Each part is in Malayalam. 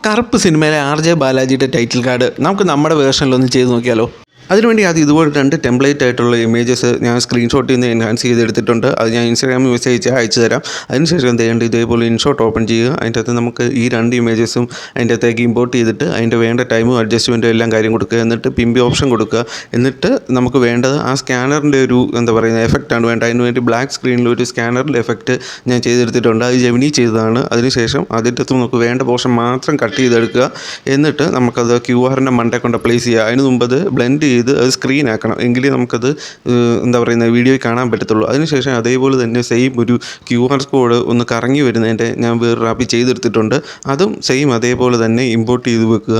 കറുപ്പ് സിനിമയിലെ RJ ബാലാജിയുടെ ടൈറ്റിൽ കാർഡ് നമുക്ക് നമ്മുടെ വേർഷനിലൊന്ന് ചെയ്ത് നോക്കിയാലോ? അതിനുവേണ്ടി ആദ്യം ഇതുപോലെ 2 ടെംപ്ലേറ്റ് ആയിട്ടുള്ള ഇമേജസ് ഞാൻ സ്ക്രീൻഷോട്ടിൽ നിന്ന് എൻഹാൻസ് ചെയ്തെടുത്തിട്ടുണ്ട്. അത് ഞാൻ ഇൻസ്റ്റാഗ്രാമിൽ മെസ്സേജ് അയച്ചു തരാം. അതിനുശേഷം എന്ത് ചെയ്യേണ്ടത്, ഇതേപോലെ ഇൻഷോട്ട് ഓപ്പൺ ചെയ്യുക. അതിൻ്റെ അകത്ത് നമുക്ക് ഈ 2 ഇമേജസും അതിൻ്റെ അകത്തേക്ക് ഇമ്പോർട്ട് ചെയ്തിട്ട് അതിൻ്റെ വേണ്ട ടൈമും അഡ്ജസ്റ്റ്മെൻറ്റും എല്ലാം കാര്യം കൊടുക്കുക. എന്നിട്ട് പിമ്പി ഓപ്ഷൻ കൊടുക്കുക. എന്നിട്ട് നമുക്ക് വേണ്ടത് ആ സ്കാനറിൻ്റെ ഒരു എഫക്റ്റാണ് വേണ്ടത്. അതിന് വേണ്ടി ബ്ലാക്ക് സ്ക്രീനിൽ ഒരു സ്കാനറിൻ്റെ എഫക്റ്റ് ഞാൻ ചെയ്തെടുത്തിട്ടുണ്ട്. അത് ജെമിനി ചെയ്തതാണ്. അതിനുശേഷം അതിൻ്റെ അകത്ത് നമുക്ക് വേണ്ട പോർഷൻ മാത്രം കട്ട് ചെയ്തെടുക്കുക. എന്നിട്ട് നമുക്കത് QR-ൻ്റെ മണ്ടേ കൊണ്ട് പ്ലേസ് ചെയ്യുക. അതിന് മുമ്പ് അത് ബ്ലെൻഡ് ചെയ്ത് അത് സ്ക്രീൻ ആക്കണം. എങ്കിലേ നമുക്കത് വീഡിയോയിൽ കാണാൻ പറ്റത്തുള്ളൂ. അതിനുശേഷം അതേപോലെ തന്നെ സെയിം ഒരു QR കോഡ് ഒന്ന് കറങ്ങി വരുന്നതിൻ്റെ ഞാൻ വേറൊരു ആപ്പിൽ ചെയ്തെടുത്തിട്ടുണ്ട്. അതും സെയിം അതേപോലെ തന്നെ ഇമ്പോർട്ട് ചെയ്ത് വെക്കുക.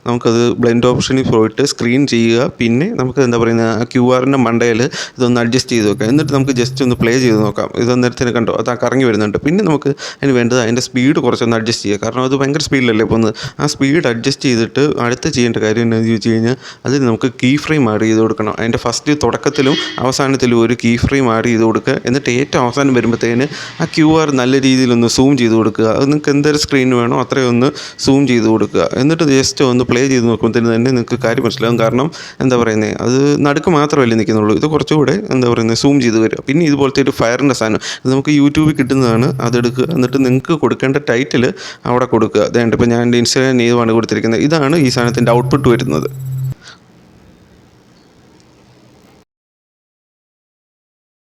നമുക്കത് ബ്ലെൻഡ് ഓപ്ഷനിൽ പോയിട്ട് സ്ക്രീൻ ചെയ്യുക. പിന്നെ നമുക്ക് QR-ൻ്റെ മണ്ടയിൽ ഇതൊന്ന് അഡ്ജസ്റ്റ് ചെയ്ത് വെക്കാം. എന്നിട്ട് നമുക്ക് ജസ്റ്റ് ഒന്ന് പ്ലേ ചെയ്ത് നോക്കാം. ഇതൊന്നേരത്തിന് കണ്ടോ, അത് കറങ്ങി വരുന്നുണ്ട്. പിന്നെ നമുക്ക് അതിന് വേണ്ടത് അതിൻ്റെ സ്പീഡ് കുറച്ചൊന്ന് അഡ്ജസ്റ്റ് ചെയ്യുക. കാരണം അത് ഭയങ്കര സ്പീഡിലല്ലേ പോകുന്നത്. ആ സ്പീഡ് അഡ്ജസ്റ്റ് ചെയ്തിട്ട് അടുത്ത് ചെയ്യേണ്ട കാര്യം എന്താണെന്ന് ചോദിച്ചു കഴിഞ്ഞാൽ അതിൽ നമുക്ക് കീ ഫ്രെയിം ആഡ് ചെയ്ത് കൊടുക്കണം. അതിൻ്റെ തുടക്കത്തിലും അവസാനത്തിലും ഒരു കീ ഫ്രെയിം ആഡ് ചെയ്ത് കൊടുക്കുക. എന്നിട്ട് ഏറ്റവും അവസാനം വരുമ്പോഴത്തേന് ആ QR നല്ല രീതിയിലൊന്ന് സൂം ചെയ്ത് കൊടുക്കുക. അത് നിങ്ങൾക്ക് എന്തൊരു സ്ക്രീൻ വേണോ അത്രയും ഒന്ന് സൂം ചെയ്ത് കൊടുക്കുക. എന്നിട്ട് ജസ്റ്റ് ഒന്ന് പ്ലേ ചെയ്ത് നോക്കുമ്പോഴത്തേന് തന്നെ നിങ്ങൾക്ക് കാര്യം മനസ്സിലാകും. കാരണം അത് നടുക്ക് മാത്രമല്ലേ നിൽക്കുന്നുള്ളൂ. ഇത് കുറച്ചുകൂടെ സൂം ചെയ്ത് വരിക. പിന്നെ ഇതുപോലത്തെ ഒരു ഫയറിൻ്റെ സാധനം ഇത് നമുക്ക് യൂട്യൂബിൽ കിട്ടുന്നതാണ്. അതെടുക്കുക. എന്നിട്ട് നിങ്ങൾക്ക് കൊടുക്കേണ്ട ടൈറ്റിൽ അവിടെ കൊടുക്കുക. അതുകൊണ്ട് ഇപ്പോൾ ഞാൻ എൻ്റെ ഇൻസ്റ്റാഗ്രാം നെയ്വാണ് കൊടുത്തിരിക്കുന്നത്. ഇതാണ് ഈ സാധനത്തിൻ്റെ ഔട്ട്പുട്ട് വരുന്നത്.